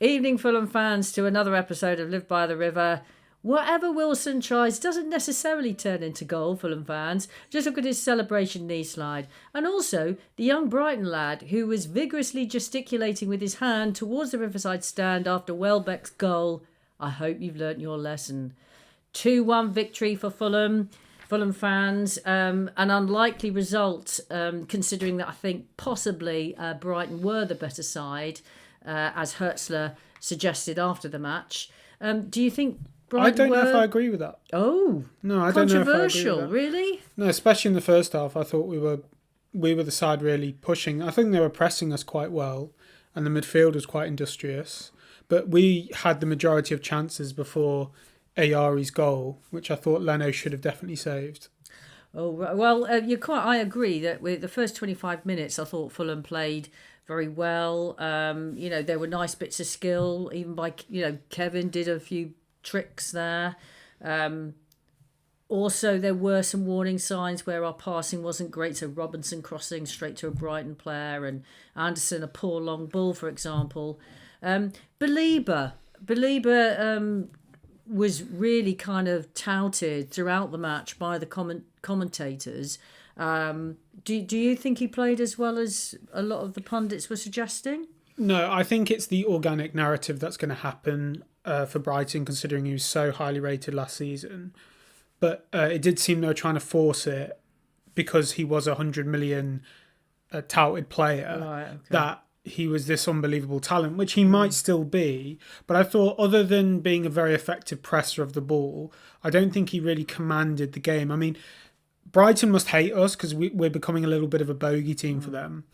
Evening, Fulham fans, to another episode of Live by the River. Whatever Wilson tries doesn't necessarily turn into goal, Fulham fans. Just look at his celebration knee slide. And also, the young Brighton lad who was vigorously gesticulating with his hand towards the Riverside stand after Welbeck's goal. I hope you've learnt your lesson. 2-1 victory for Fulham. Fulham fans, an unlikely result, considering that I think possibly Brighton were the better side, as Hertzler suggested after the match. Do you think Brighton I don't know if I agree with that. Oh, no, I don't know if I agree with controversial, that. really? No, especially in the first half, I thought we were the side really pushing. I think they were pressing us quite well, and the midfield was quite industrious. But we had the majority of chances before Ayari's goal, which I thought Leno should have definitely saved. Oh, well, I agree that with the first 25 minutes, I thought Fulham played very well. There were nice bits of skill, even by, Kevin did a few tricks there. Also, there were some warning signs where our passing wasn't great. So Robinson crossing straight to a Brighton player, and Anderson a poor long ball, for example. Belieber was really kind of touted throughout the match by the commentators. Do you think he played as well as a lot of the pundits were suggesting? No, I think it's the organic narrative that's going to happen for Brighton, considering he was so highly rated last season. But it did seem they were trying to force it because he was a 100 million touted player, Right, okay. that he was this unbelievable talent, which he might still be. But I thought, other than being a very effective presser of the ball, I don't think he really commanded the game. I mean, Brighton must hate us because we're becoming a little bit of a bogey team for them.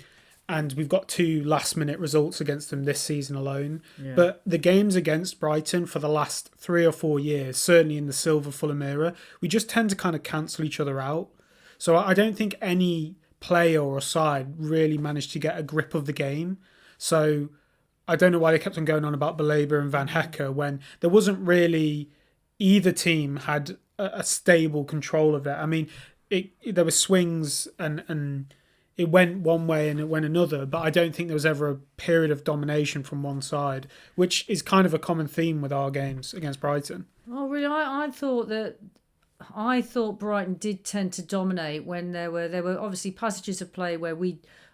And we've got 2 last-minute results against them this season alone. Yeah. But the games against Brighton for the last 3 or 4 years, certainly in the Silver Fulham era, we just tend to kind of cancel each other out. So I don't think any player or side really managed to get a grip of the game. So I don't know why they kept on going on about Belabor and Van Hecke when there wasn't really either team had a stable control of it. I mean, there were swings and it went one way and it went another, but I don't think there was ever a period of domination from one side, which is kind of a common theme with our games against Brighton. Oh, really? I thought Brighton did tend to dominate when there were obviously passages of play where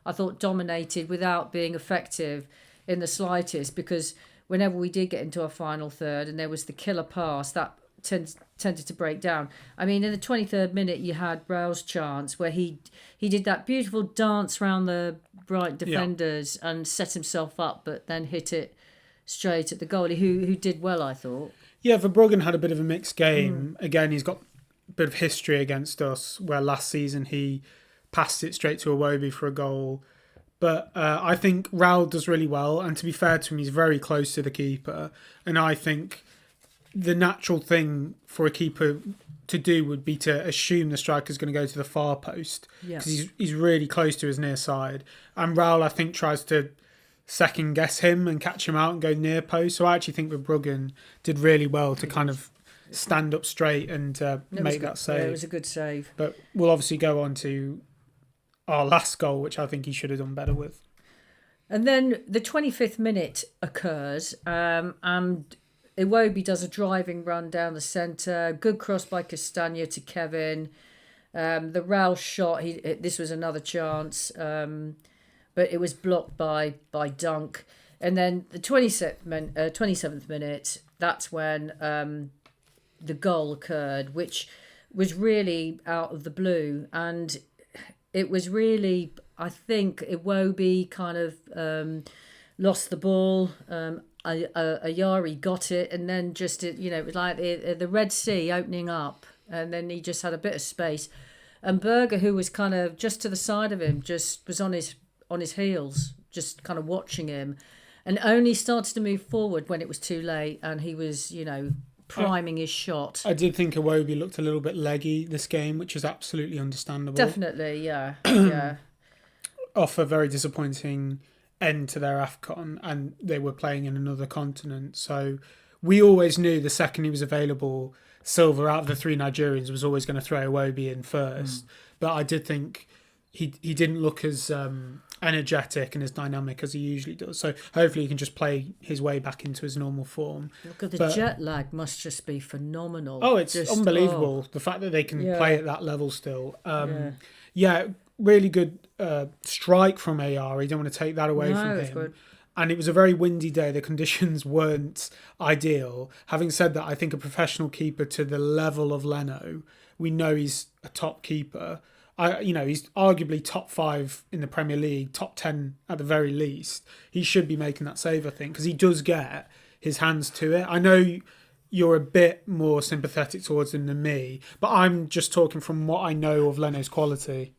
I thought dominated without being effective in the slightest, because whenever we did get into our final third and there was the killer pass, that tended to break down. I mean, in the 23rd minute, you had Raul's chance where he did that beautiful dance around the Brighton defenders and set himself up, but then hit it straight at the goalie, who did well, I thought. Yeah, Verbruggen had a bit of a mixed game. Again, he's got a bit of history against us, where last season he passed it straight to Iwobi for a goal. But I think Raul does really well, and to be fair to him, he's very close to the keeper. And I think the natural thing for a keeper to do would be to assume the striker's going to go to the far post, because he's really close to his near side. And Raul, I think, tries to second guess him and catch him out and go near post. So I actually think Verbruggen did really well to kind of stand up straight and make that save. Yeah, it was a good save. But we'll obviously go on to our last goal, which I think he should have done better with. And then the 25th minute occurs, and Iwobi does a driving run down the centre. Good cross by Castagna to Kevin. The Raul shot, this was another chance, but it was blocked by Dunk. And then the 27th minute, that's when the goal occurred, which was really out of the blue. And it was really, I think, Iwobi kind of lost the ball. Ayari got it, and then just, it was like the Red Sea opening up, and then he just had a bit of space. And Berger, who was kind of just to the side of him, just was on his heels, just kind of watching him, and only started to move forward when it was too late, and he was, priming his shot. I did think Iwobi looked a little bit leggy this game, which is absolutely understandable. Definitely, yeah. Yeah. Off a very disappointing end to their AFCON, and they were playing in another continent. So we always knew the second he was available, Silva, out of the 3 Nigerians, was always going to throw Iwobi in first. But I did think he didn't look as energetic and as dynamic as he usually does. So hopefully he can just play his way back into his normal form. Look at the jet lag must just be phenomenal. Oh, it's just unbelievable. The fact that they can play at that level still. Really good strike from AR. You don't want to take that away from him. Good. And it was a very windy day. The conditions weren't ideal. Having said that, I think a professional keeper to the level of Leno, we know he's a top keeper. He's arguably top 5 in the Premier League, top 10 at the very least. He should be making that save, I think, because he does get his hands to it. I know you're a bit more sympathetic towards him than me, but I'm just talking from what I know of Leno's quality.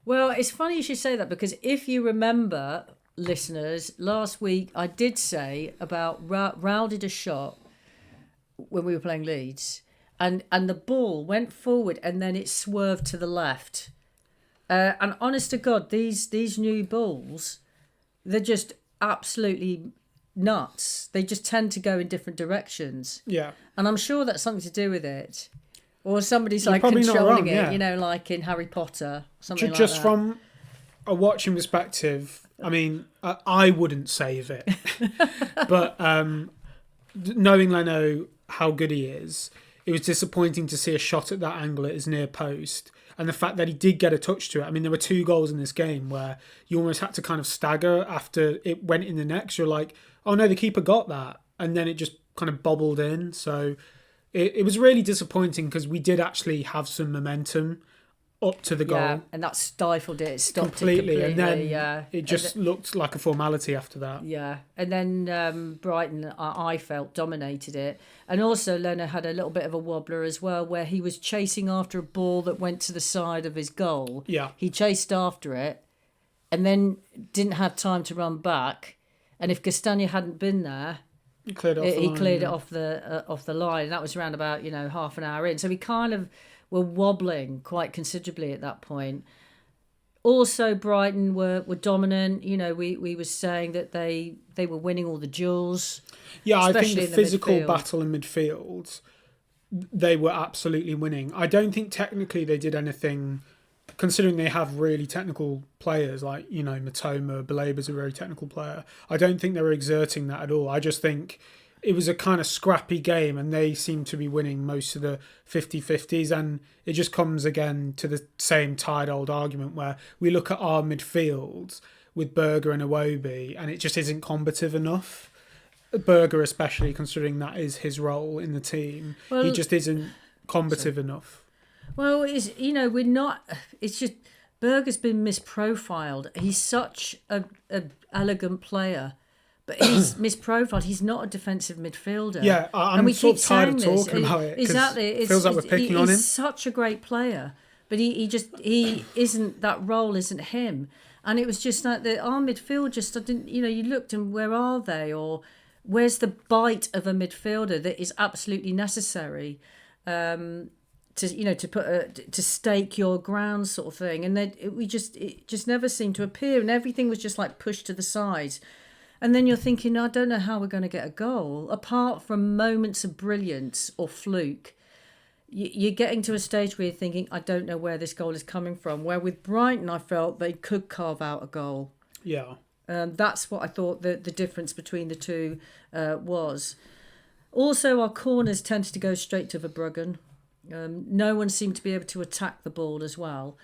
Well, it's funny you should say that, because if you remember, listeners, last week I did say about Raul did a shot when we were playing Leeds, and the ball went forward and then it swerved to the left. And honest to God, these new balls, they're just absolutely nuts. They just tend to go in different directions. Yeah. And I'm sure that's something to do with it. Or somebody's like controlling it, like in Harry Potter, something like that. Just from a watching perspective, I mean, I wouldn't save it. But knowing Leno, how good he is, it was disappointing to see a shot at that angle at his near post. And the fact that he did get a touch to it. I mean, there were 2 goals in this game where you almost had to kind of stagger after it went in the net. You're like, oh no, the keeper got that. And then it just kind of bobbled in. So it was really disappointing because we did actually have some momentum up to the goal. Yeah, and that stifled it. It stopped completely. It completely. And then it just looked like a formality after that. Yeah. And then Brighton, I felt, dominated it. And also Leno had a little bit of a wobbler as well, where he was chasing after a ball that went to the side of his goal. Yeah. He chased after it and then didn't have time to run back. And if Castagna hadn't been there, he cleared it off the line. And that was around about, half an hour in. So he kind of were wobbling quite considerably at that point. Also, Brighton were dominant. We were saying that they were winning all the duels. Yeah, I think the physical battle in midfield, they were absolutely winning. I don't think technically they did anything, considering they have really technical players like, Matoma, Balaba's a very technical player. I don't think they were exerting that at all. I just think it was a kind of scrappy game and they seem to be winning most of the 50-50s, and it just comes again to the same tired old argument where we look at our midfield with Berger and Iwobi and it just isn't combative enough. Berger especially, considering that is his role in the team. Well, he just isn't combative enough. Well, we're not... It's just... Berger's been misprofiled. He's such a elegant player, but he's misprofiled. He's not a defensive midfielder. Yeah, I'm sort of tired of talking about it. Exactly. It feels like we're picking on him. He's such a great player, but he isn't, that role isn't him. And it was just like our midfield just didn't, you looked and where are they? Or where's the bite of a midfielder that is absolutely necessary to stake your ground sort of thing? And then it just never seemed to appear, and everything was just like pushed to the side. And then you're thinking, I don't know how we're going to get a goal apart from moments of brilliance or fluke. You're getting to a stage where you're thinking, I don't know where this goal is coming from. Where with Brighton, I felt they could carve out a goal. Yeah. That's what I thought the difference between the two was. Also, our corners tended to go straight to Verbruggen. No one seemed to be able to attack the ball as well.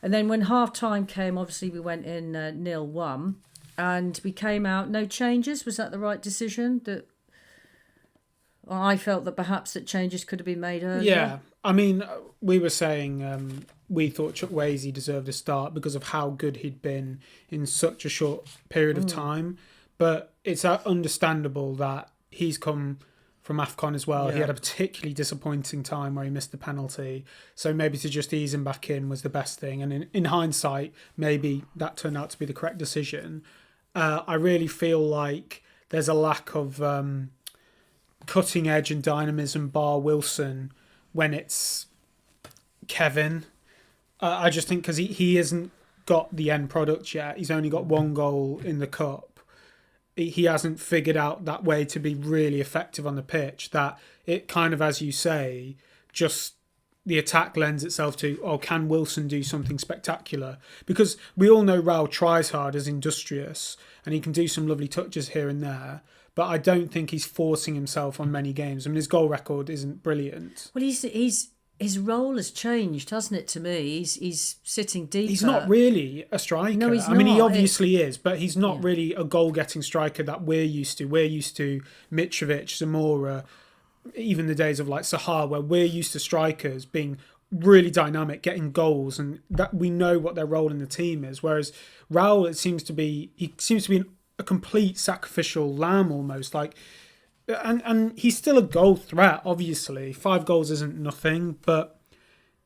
And then when half-time came, obviously we went in 0-1. And we came out, no changes. Was that the right decision? That I felt that perhaps that changes could have been made earlier. Yeah, I mean, we were saying we thought Chukwueze deserved a start because of how good he'd been in such a short period of time. But it's understandable that he's come from AFCON as well. Yeah. He had a particularly disappointing time where he missed the penalty. So maybe to just ease him back in was the best thing. And in hindsight, maybe that turned out to be the correct decision. I really feel like there's a lack of cutting edge and dynamism bar Wilson when it's Kevin. I just think because he hasn't got the end product yet. He's only got 1 goal in the cup. He hasn't figured out that way to be really effective on the pitch. That it kind of, as you say, just the attack lends itself to, can Wilson do something spectacular? Because we all know Raul tries hard, is industrious, and he can do some lovely touches here and there. But I don't think he's forcing himself on many games. I mean, his goal record isn't brilliant. Well, his role has changed, hasn't it? To me, he's sitting deeper. He's not really a striker. No, he's I mean, he not. obviously is, but he's not really a goal-getting striker that we're used to. We're used to Mitrovic, Zamora, even the days of like Sahar, where we're used to strikers being really dynamic, getting goals, and that we know what their role in the team is. Whereas Raul, he seems to be a complete sacrificial lamb almost, like. And he's still a goal threat, obviously. 5 goals isn't nothing, but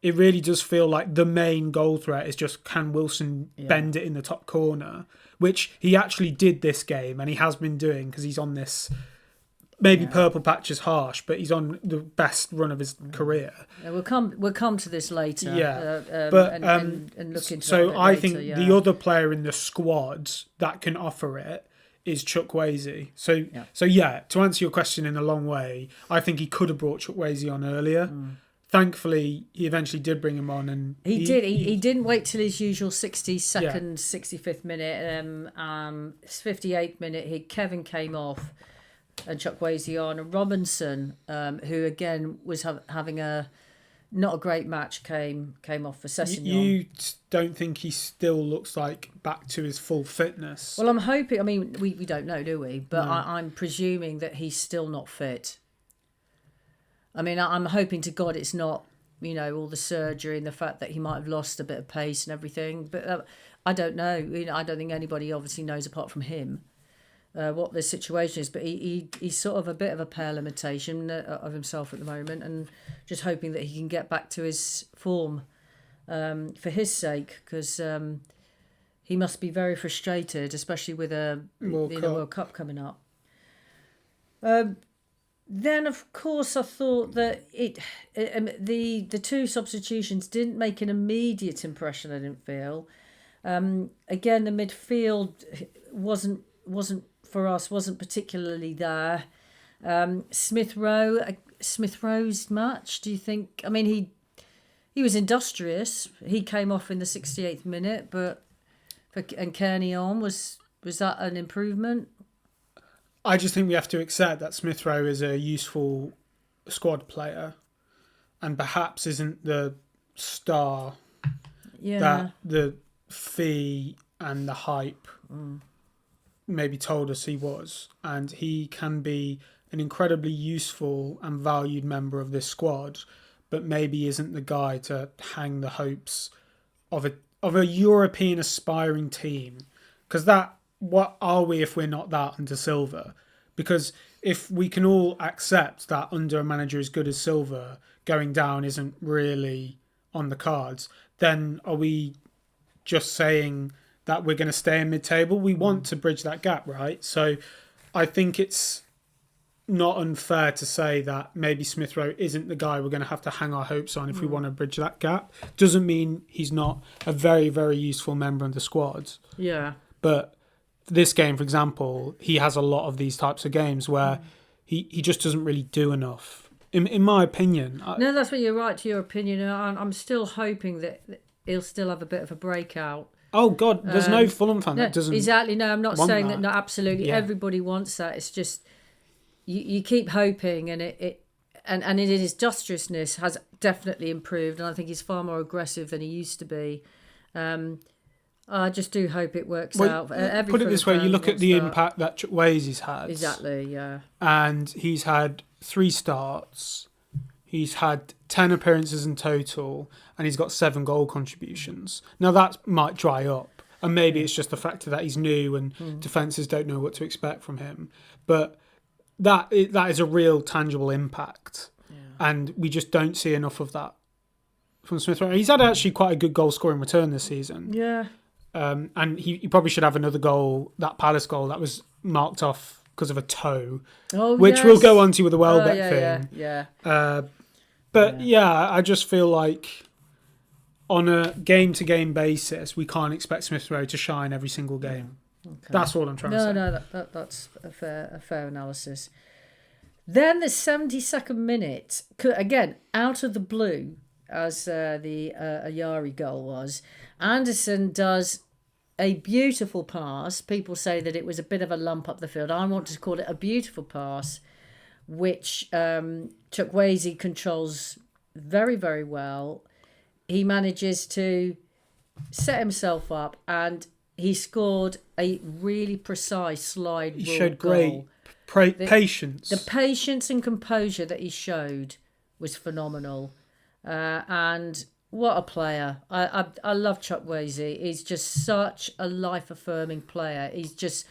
it really does feel like the main goal threat is just, can Wilson bend it in the top corner? Which he actually did this game, and he has been doing, because he's on this, maybe purple patch is harsh, but he's on the best run of his career. We'll come to this later. Yeah, and look into so that a bit I later, think the other player in the squad that can offer it is Chukwueze. So to answer your question in a long way, I think he could have brought Chukwueze on earlier. Thankfully, he eventually did bring him on, and he did. He didn't wait till his usual 62nd, 65th minute. 58th minute, Kevin came off, and Chukwueze on, and Robinson, who again was having not a great match, came off for Sessegnon. You don't think he still looks like back to his full fitness? Well, I'm hoping. I mean, we don't know, do we? But no. I'm presuming that he's still not fit. I mean, I'm hoping to God it's not, all the surgery and the fact that he might have lost a bit of pace and everything. But I don't know. I don't think anybody obviously knows apart from him what the situation is. But he's sort of a bit of a pale imitation of himself at the moment, and just hoping that he can get back to his form for his sake, because he must be very frustrated, especially with a World Cup coming up. Then, of course, I thought that the 2 substitutions didn't make an immediate impression. I didn't feel. Again, the midfield wasn't for us, wasn't particularly there. Smith Rowe's match, do you think? I mean, he was industrious. He came off in the 68th minute, and Kearney on, was that an improvement? I just think we have to accept that Smith Rowe is a useful squad player, and perhaps isn't the star that the fee and the hype maybe told us he was. And he can be an incredibly useful and valued member of this squad, but maybe isn't the guy to hang the hopes of a European aspiring team. Because what are we if we're not that under Silva? Because if we can all accept that under a manager as good as Silva, going down isn't really on the cards, then are we just saying that we're going to stay in mid-table? We want to bridge that gap, right? So I think it's not unfair to say that maybe Smith Rowe isn't the guy we're going to have to hang our hopes on if we want to bridge that gap. Doesn't mean he's not a very, very useful member of the squad. Yeah. But this game, for example, he has a lot of these types of games where he just doesn't really do enough, in my opinion. No, that's what you're right to your opinion. I'm still hoping that he'll still have a bit of a breakout. Oh, God, there's no Fulham fan that doesn't. Exactly, no, I'm not saying that. No, absolutely. Yeah. Everybody wants that. It's just, you keep hoping, and and his industriousness has definitely improved, and I think he's far more aggressive than he used to be. I just do hope it works out. Put it this way, you look at the impact that Chukwueze's had. Exactly, yeah. And he's had 3 starts. He's had 10 appearances in total, and he's got 7 goal contributions. Now, that might dry up, and maybe it's just the factor that he's new and defences don't know what to expect from him. But that is a real tangible impact, and we just don't see enough of that from Smith Rowe. He's had actually quite a good goal-scoring return this season. Yeah. And he probably should have another goal, that Palace goal that was marked off because of a toe, which we'll go on to with the Welbeck thing. Yeah. But I just feel like on a game-to-game basis, we can't expect Smith Rowe to shine every single game. Okay. That's all I'm trying to say. No, that's a fair analysis. Then the 72nd minute, again, out of the blue, as the Ayari goal was. Anderson does a beautiful pass. People say that it was a bit of a lump up the field. I want to call it a beautiful pass, which Chukwueze controls very, very well. He manages to set himself up, and he scored a really precise slide rule He showed goal. great patience. The patience and composure that he showed was phenomenal. And what a player. I love Chukwueze. He's just such a life-affirming player. He's just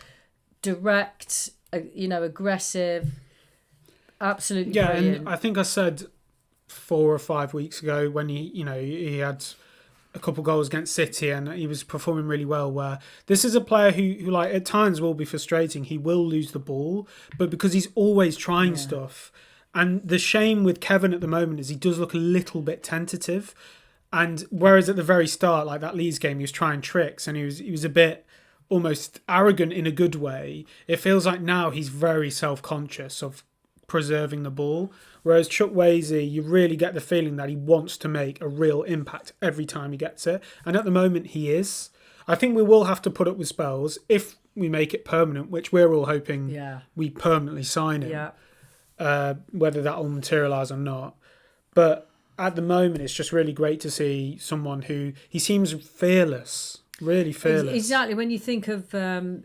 direct, aggressive, absolutely brilliant. And I think I said 4 or 5 weeks ago when he had a couple goals against City and he was performing really well, where this is a player who like at times will be frustrating. He will lose the ball, but because he's always trying stuff. And the shame with Kevin at the moment is he does look a little bit tentative. And whereas at the very start, like that Leeds game, he was trying tricks and he was a bit almost arrogant in a good way. It feels like now he's very self-conscious of preserving the ball. Whereas Chukwueze, you really get the feeling that he wants to make a real impact every time he gets it. And at the moment, he is. I think we will have to put up with spells if we make it permanent, which we're all hoping we permanently sign him, whether that will materialise or not. But at the moment, it's just really great to see someone he seems fearless, really fearless. Exactly. When you think of the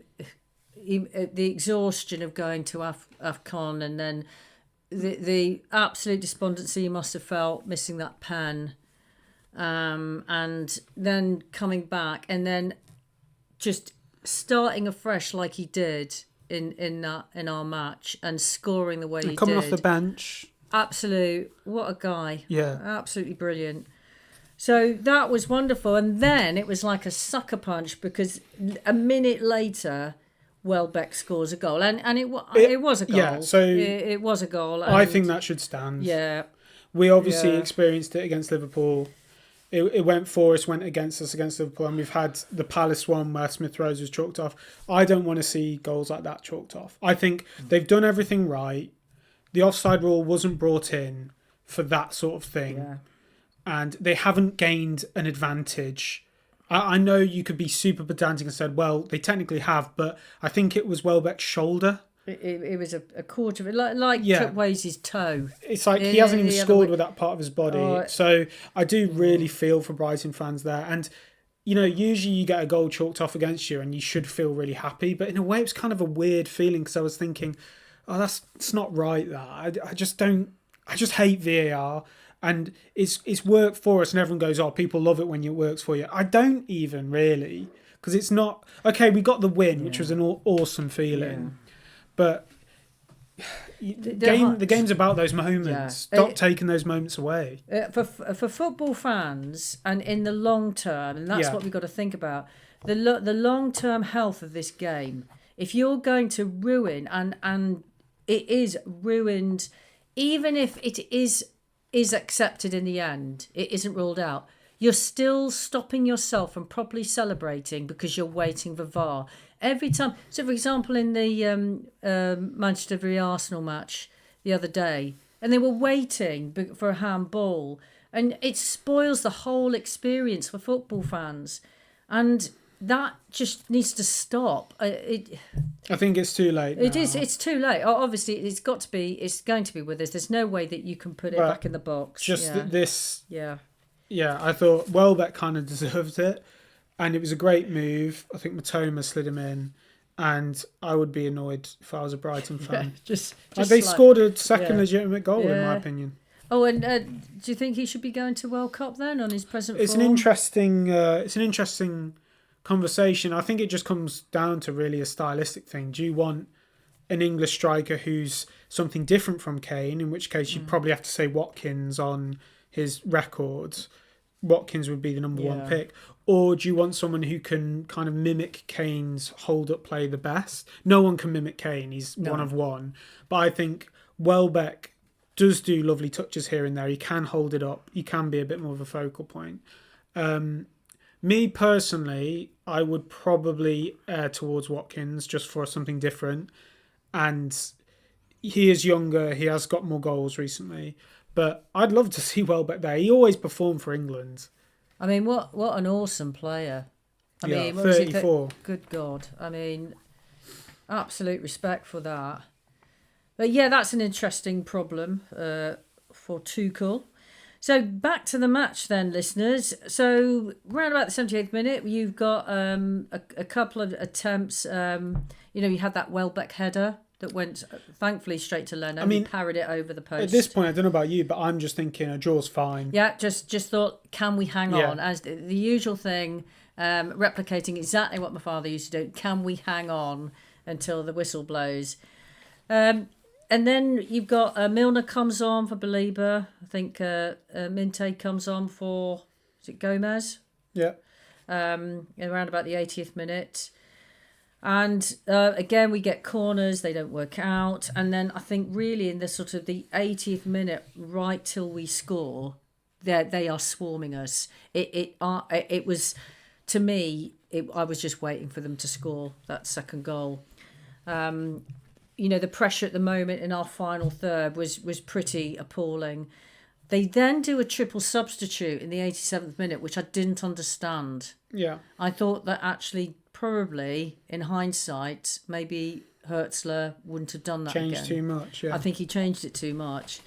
exhaustion of going to AFCON and then the absolute despondency you must have felt missing that pen, and then coming back and then just starting afresh like he did in our match and scoring the way he did. Coming off the bench. Absolute, what a guy. Yeah. Absolutely brilliant. So that was wonderful. And then it was like a sucker punch because a minute later, Welbeck scores a goal. And it was a goal. Yeah, so it was a goal. I think that should stand. Yeah. We obviously experienced it against Liverpool. It went for us, went against us against Liverpool, and we've had the Palace one where Smith Rowe was chalked off. I don't want to see goals like that chalked off. I think they've done everything right. The offside rule wasn't brought in for that sort of thing. Yeah. And they haven't gained an advantage. I know you could be super pedantic and said, well, they technically have, but I think it was Welbeck's shoulder. It was a quarter of it, like Chukwueze's toe. It's like he hasn't even scored with that part of his body. So I do really feel for Brighton fans there. And, usually you get a goal chalked off against you and you should feel really happy. But in a way, it's kind of a weird feeling because I was thinking, it's not right, that. I just hate VAR. And it's worked for us and everyone goes, people love it when it works for you. I don't even really, because it's not... Okay, we got the win, which was an awesome feeling. Yeah. But the game's about those moments. Yeah. Stop taking those moments away. For football fans and in the long term, and that's what we've got to think about, the long-term health of this game. If you're going to ruin, and it is ruined, even if it is accepted in the end, it isn't ruled out, you're still stopping yourself from properly celebrating because you're waiting for VAR. Every time. So, for example, in the Manchester v Arsenal match the other day, and they were waiting for a handball, and it spoils the whole experience for football fans. And that just needs to stop. I think it's too late. It is. It's too late. Obviously, it's going to be with us. There's no way that you can put it back in the box. Just this. Yeah. Yeah, I thought Welbeck kind of deserved it, and it was a great move. I think Matoma slid him in, and I would be annoyed if I was a Brighton fan. They scored a second legitimate goal, in my opinion. Oh, and do you think he should be going to World Cup then on his present form? It's an interesting conversation. I think it just comes down to really a stylistic thing. Do you want an English striker who's something different from Kane, in which case you'd probably have to say Watkins on his records? Watkins would be the number one pick. Or do you want someone who can kind of mimic Kane's hold-up play the best? No one can mimic Kane. He's one of one. But I think Welbeck does do lovely touches here and there. He can hold it up. He can be a bit more of a focal point. Me personally, I would probably err towards Watkins just for something different. And he is younger. He has got more goals recently. But I'd love to see Welbeck there. He always performed for England. I mean, what an awesome player. I mean, what 34. Was it? Good God. I mean, absolute respect for that. But yeah, that's an interesting problem for Tuchel. So back to the match then, listeners. So round about the 78th minute, you've got a couple of attempts. You had that Welbeck header that went, thankfully, straight to Leno. I mean, he parried it over the post. At this point, I don't know about you, but I'm just thinking a draw's fine. Yeah, just thought, can we hang on? As the usual thing, replicating exactly what my father used to do. Can we hang on until the whistle blows? And then you've got Milner comes on for Belieber. I think Minte comes on for, is it Gomez? Yeah. Around about the 80th minute. And again, we get corners. They don't work out. And then I think really in the sort of the 80th minute, right till we score, they are swarming us. It was, to me, I was just waiting for them to score that second goal. The pressure at the moment in our final third was pretty appalling. They then do a triple substitute in the 87th minute, which I didn't understand. Yeah. I thought that actually, probably, in hindsight, maybe Hertzler wouldn't have done that Changed too much, yeah. I think he changed it too much.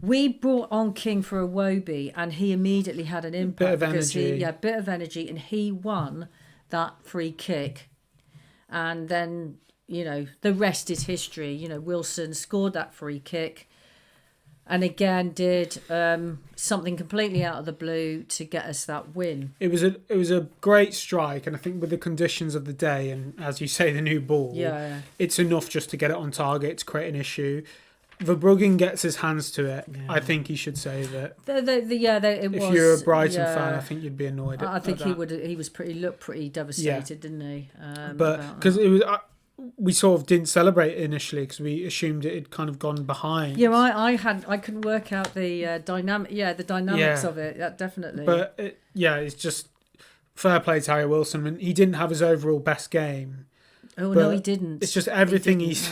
We brought on King for Iwobi, and he immediately had an impact. Bit of energy. Bit of energy, and he won that free kick. And then, the rest is history. Wilson scored that free kick and again did something completely out of the blue to get us that win. It was a great strike, and I think with the conditions of the day and, as you say, the new ball, it's enough just to get it on target to create an issue. Verbruggen gets his hands to it. Yeah. I think he should save it. If you're a Brighton fan, I think you'd be annoyed. I think he would. He was looked pretty devastated, didn't he? But because it was. We sort of didn't celebrate it initially because we assumed it had kind of gone behind. Yeah, I couldn't work out the dynamic. Yeah, the dynamics of it. Yeah, definitely. But it's just fair play to Harry Wilson. I mean, he didn't have his overall best game. Oh no, he didn't. It's just everything he's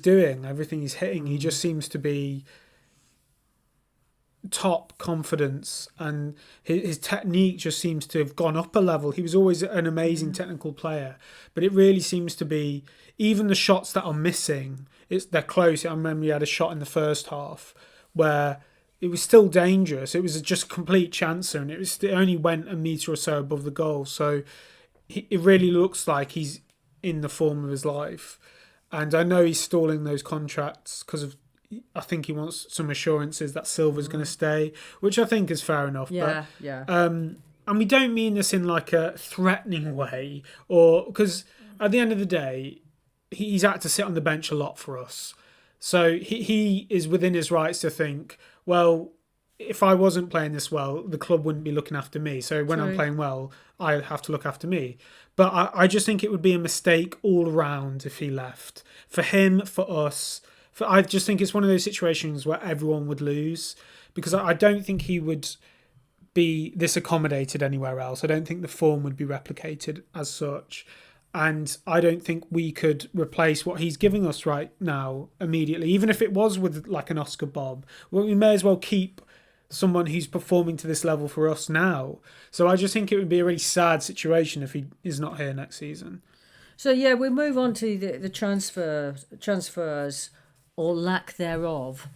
doing, everything he's hitting. He just seems to be top confidence, and his technique just seems to have gone up a level. He was always an amazing technical player, but it really seems to be, even the shots that are missing, they're close. I remember he had a shot in the first half where it was still dangerous. It was just complete chancer, and it only went a metre or so above the goal. So it really looks like he's in the form of his life. And I know he's stalling those contracts because I think he wants some assurances that Silva's going to stay, which I think is fair enough. Yeah. And we don't mean this in like a threatening way, or because at the end of the day, he's had to sit on the bench a lot for us. So he is within his rights to think, well, if I wasn't playing this well, the club wouldn't be looking after me. So when I'm playing well, I have to look after me. But I just think it would be a mistake all around if he left. For him, for us. I just think it's one of those situations where everyone would lose, because I don't think he would be this accommodated anywhere else. I don't think the form would be replicated as such. And I don't think we could replace what he's giving us right now immediately. Even if it was with like an Oscar Bob, well, we may as well keep someone who's performing to this level for us now. So I just think it would be a really sad situation if he is not here next season. So yeah, we move on to the transfers or lack thereof.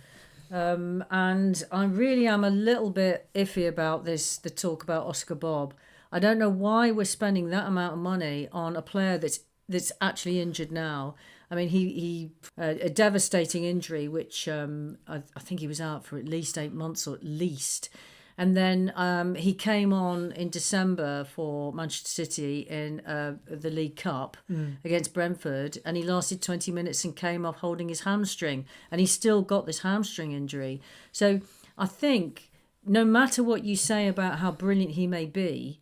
And I really am a little bit iffy about the talk about Oscar Bob. I don't know why we're spending that amount of money on a player that's actually injured now. I mean, he a devastating injury, which I think he was out for at least 8 months or at least. And then he came on in December for Manchester City in the League Cup against Brentford, and he lasted 20 minutes and came off holding his hamstring, and he's still got this hamstring injury. So I think no matter what you say about how brilliant he may be,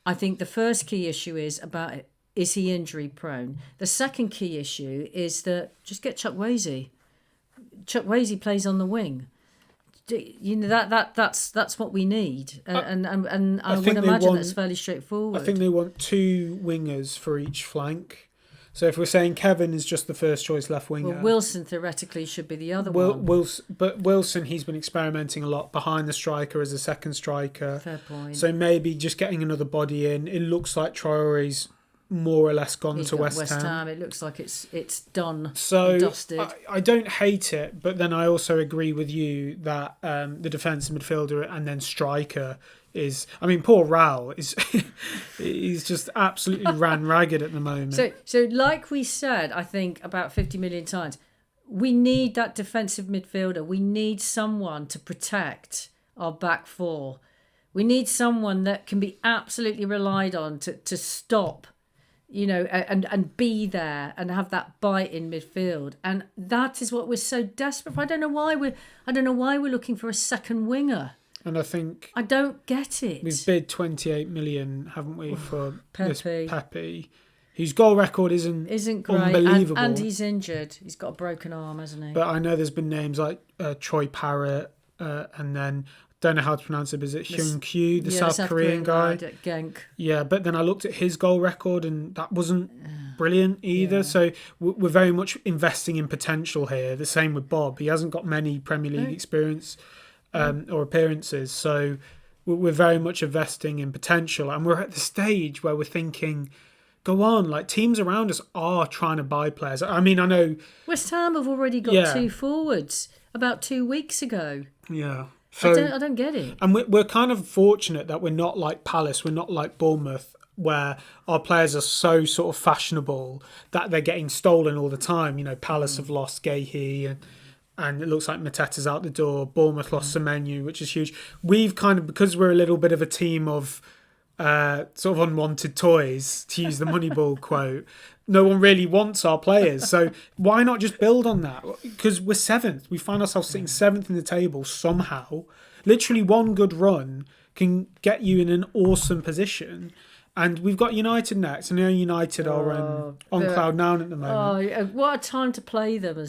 I think the first key issue is he injury prone? The second key issue is that just get Chukwueze. Chukwueze plays on the wing. That's what we need, and I would imagine that's fairly straightforward. I think they want 2 wingers for each flank, So if we're saying Kevin is just the first choice left winger, Well, Wilson theoretically should be the other one. Wilson, he's been experimenting a lot behind the striker as a second striker. Fair point. So maybe just getting another body in. It looks like Traore's more or less gone to West Ham. It looks like it's done. So dusted. I don't hate it, but then I also agree with you that the defensive midfielder and then striker is. I mean, poor Raul is. He's just absolutely ran ragged at the moment. So like we said, I think about 50 million times, we need that defensive midfielder. We need someone to protect our back four. We need someone that can be absolutely relied on to stop. And be there and have that bite in midfield, and that is what we're so desperate for. I don't know why we're looking for a second winger. And I think I don't get it. We've bid 28 million, haven't we, for this Pepe. Pepe, whose goal record isn't great, unbelievable, and he's injured. He's got a broken arm, hasn't he? But I know there's been names like Troy Parrott, and then. Don't know how to pronounce it, but is it Hyun Kyu, the South Korean guy? Genk. Yeah, but then I looked at his goal record and that wasn't brilliant either. Yeah. So we're very much investing in potential here. The same with Bob. He hasn't got many Premier League experience or appearances. So we're very much investing in potential. And we're at the stage where we're thinking, go on, like teams around us are trying to buy players. I mean, I know... West Ham have already got 2 forwards about 2 weeks ago. Yeah. So, I don't get it. And we're kind of fortunate that we're not like Palace, we're not like Bournemouth, where our players are so sort of fashionable that they're getting stolen all the time. Palace have lost Gahey and it looks like Mateta's out the door. Bournemouth lost Semenyo, which is huge. We've kind of, because we're a little bit of a team of sort of unwanted toys, to use the Moneyball quote, no one really wants our players. So why not just build on that? Because we're 7th. We find ourselves sitting 7th in the table somehow. Literally one good run can get you in an awesome position. And we've got United next. I know United are on cloud nine at the moment. What a time to play them.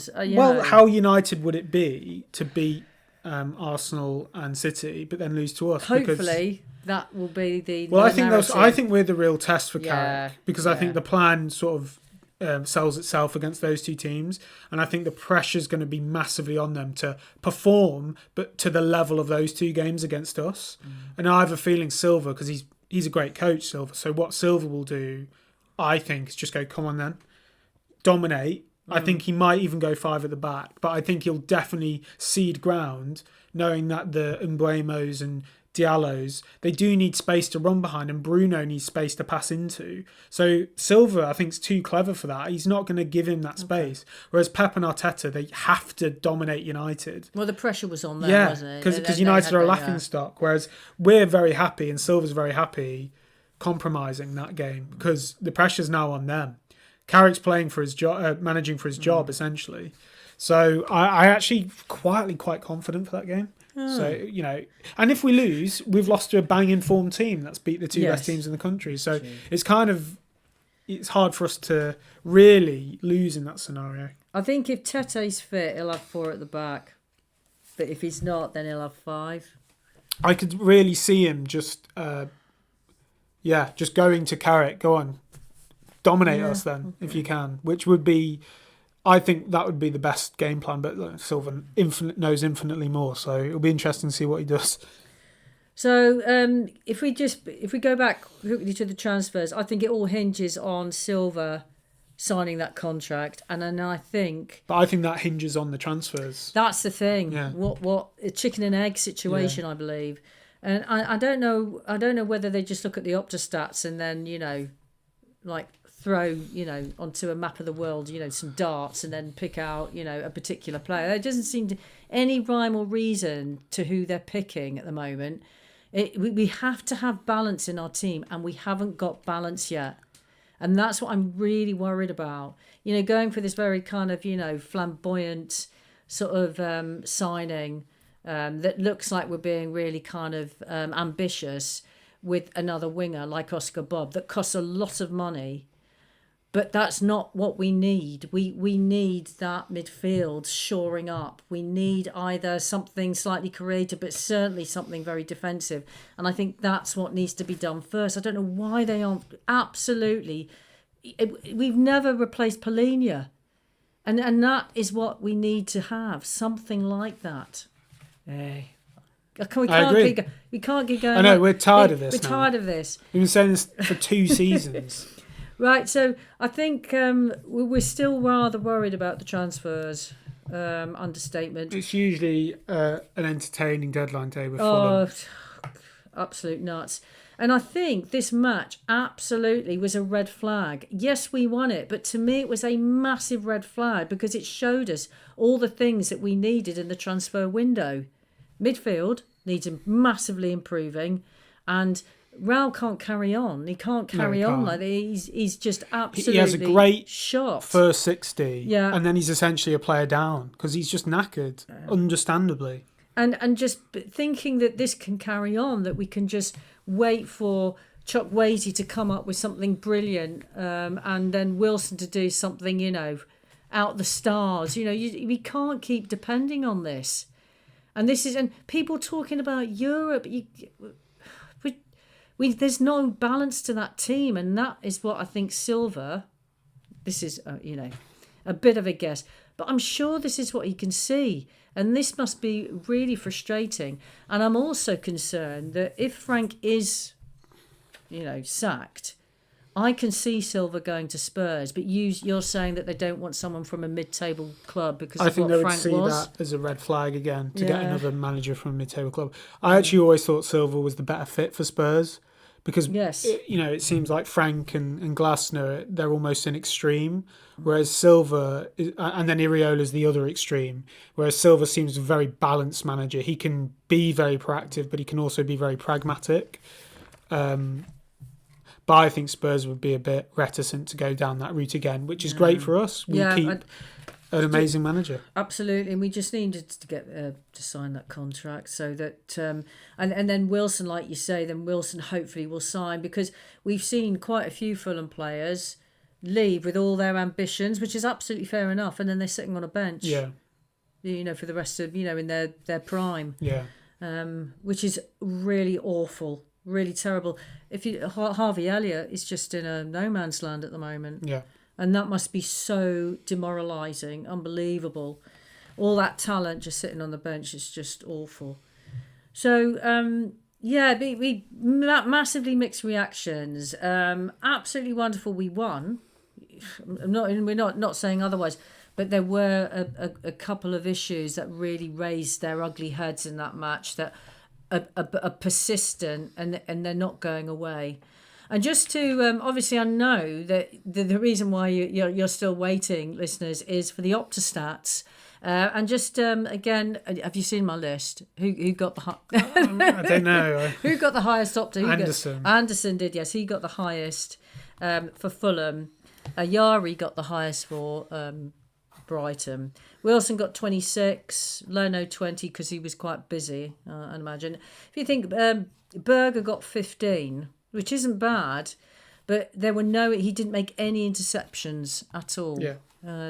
How United would it be to beat Arsenal and City, but then lose to us? Hopefully... that will be the I think we're the real test for Carrick because I think the plan sort of sells itself against those two teams, and I think the pressure's going to be massively on them to perform, but to the level of those 2 games against us. And I have a feeling Silva, because he's a great coach, Silva. So what Silva will do, I think, is just go, come on then, dominate. I think he might even go 5 at the back, but I think he'll definitely cede ground, knowing that the Mbuemos and Diallo's, they do need space to run behind, and Bruno needs space to pass into. So Silva, I think, is too clever for that. He's not going to give him that space. Whereas Pep and Arteta, they have to dominate United. Well, the pressure was on them, wasn't it? Because United are a laughingstock. Whereas we're very happy, and Silva's very happy compromising that game because the pressure's now on them. Carrick's playing for his job, managing for his job, essentially. So I actually quietly quite confident for that game. So, and if we lose, we've lost to a banging form team that's beat the 2 best teams in the country. So it's hard for us to really lose in that scenario. I think if Tete's fit, he'll have 4 at the back. But if he's not, then he'll have 5. I could really see him just going to Carrick. Go on, dominate us then, if you can, which would be... I think that would be the best game plan, but Silva knows infinitely more, so it'll be interesting to see what he does. So if we go back quickly to the transfers, I think it all hinges on Silva signing that contract, and then I think that hinges on the transfers. That's the thing. Yeah. What a chicken and egg situation, I believe, and I don't know whether they just look at the Opta stats and then throw, onto a map of the world, some darts and then pick out, a particular player. There doesn't seem to any rhyme or reason to who they're picking at the moment. We have to have balance in our team, and we haven't got balance yet. And that's what I'm really worried about. Going for this very kind of, flamboyant sort of signing that looks like we're being really kind of ambitious with another winger like Oscar Bob that costs a lot of money. But that's not what we need. We need that midfield shoring up. We need either something slightly creative, but certainly something very defensive. And I think that's what needs to be done first. I don't know why they aren't absolutely we've never replaced Polina. And that is what we need to have, something like that. I agree. We can't keep going. I know, we're tired of this. We're tired of this. We've been saying this for 2 seasons. Right, so I think we're still rather worried about the transfers. Understatement. It's usually an entertaining deadline day with Fulham. Absolute nuts. And I think this match absolutely was a red flag. Yes, we won it, but to me it was a massive red flag because it showed us all the things that we needed in the transfer window. Midfield needs massively improving, and Raul can't carry on. He can't carry on like he's just absolutely. He has a great shot first 60, and then he's essentially a player down because he's just knackered, understandably. And just thinking that this can carry on, that we can just wait for Chukwueze to come up with something brilliant, and then Wilson to do something, out the stars. We can't keep depending on this. And people talking about Europe. There's no balance to that team, and that is what I think Silva. This is a bit of a guess, but I'm sure this is what he can see, and this must be really frustrating. And I'm also concerned that if Frank is, sacked, I can see Silva going to Spurs, but you're saying that they don't want someone from a mid-table club because I think of what they would Frank see was. that as a red flag again to get another manager from a mid-table club. I actually always thought Silva was the better fit for Spurs because it seems like Frank and Glasner, they're almost an extreme, whereas Silva and then Iriola's the other extreme. Whereas Silva seems a very balanced manager. He can be very proactive, but he can also be very pragmatic. But I think Spurs would be a bit reticent to go down that route again, which is great for us. We keep an amazing manager. Absolutely, and we just needed to get to sign that contract so that and then Wilson, like you say, then Wilson hopefully will sign, because we've seen quite a few Fulham players leave with all their ambitions, which is absolutely fair enough, and then they're sitting on a bench. Yeah. For the rest of in their prime. Yeah. Which is really awful. Really terrible. Harvey Elliott is just in a no man's land at the moment. Yeah. And that must be so demoralising, unbelievable. All that talent just sitting on the bench is just awful. So, we massively mixed reactions. Absolutely wonderful we won. We're not saying otherwise. But there were a couple of issues that really raised their ugly heads in that match that are persistent and they're not going away. And just to obviously, I know that the reason why you're still waiting, listeners, is for the Optastats. And just again, have you seen my list? Who got the I don't know. Who got the highest Opta? Anderson. Anderson did, yes. He got the highest for Fulham. Yari got the highest for Brighton. Wilson got 26, Leno 20 because he was quite busy, I imagine. If you think Berger got 15, which isn't bad, but he didn't make any interceptions at all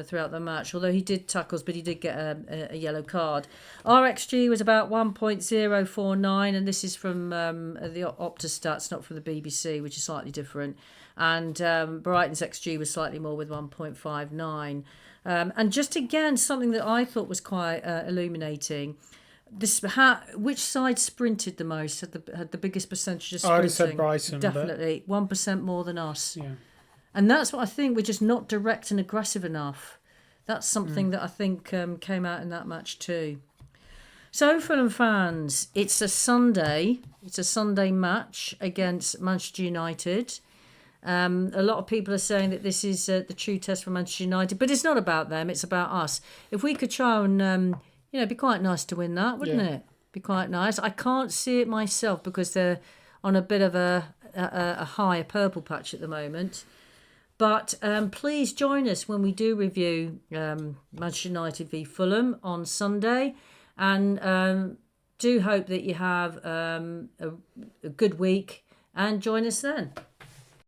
throughout the match, although he did tackles, but he did get a yellow card. RXG was about 1.049, and this is from the Opta stats, not from the BBC, which is slightly different. And Brighton's XG was slightly more with 1.59. And just again, something that I thought was quite illuminating. Which side sprinted the most? Had the biggest percentage of sprinting? I would have said Brighton. Definitely 1% more than us. Yeah. And that's what I think. We're just not direct and aggressive enough. That's something that I think came out in that match too. So Fulham fans, it's a Sunday. It's a Sunday match against Manchester United. A lot of people are saying that this is the true test for Manchester United, but it's not about them, it's about us. If we could try and, it'd be quite nice to win that, wouldn't it? Be quite nice. I can't see it myself because they're on a bit of a higher purple patch at the moment. But please join us when we do review Manchester United v Fulham on Sunday, and do hope that you have a good week and join us then.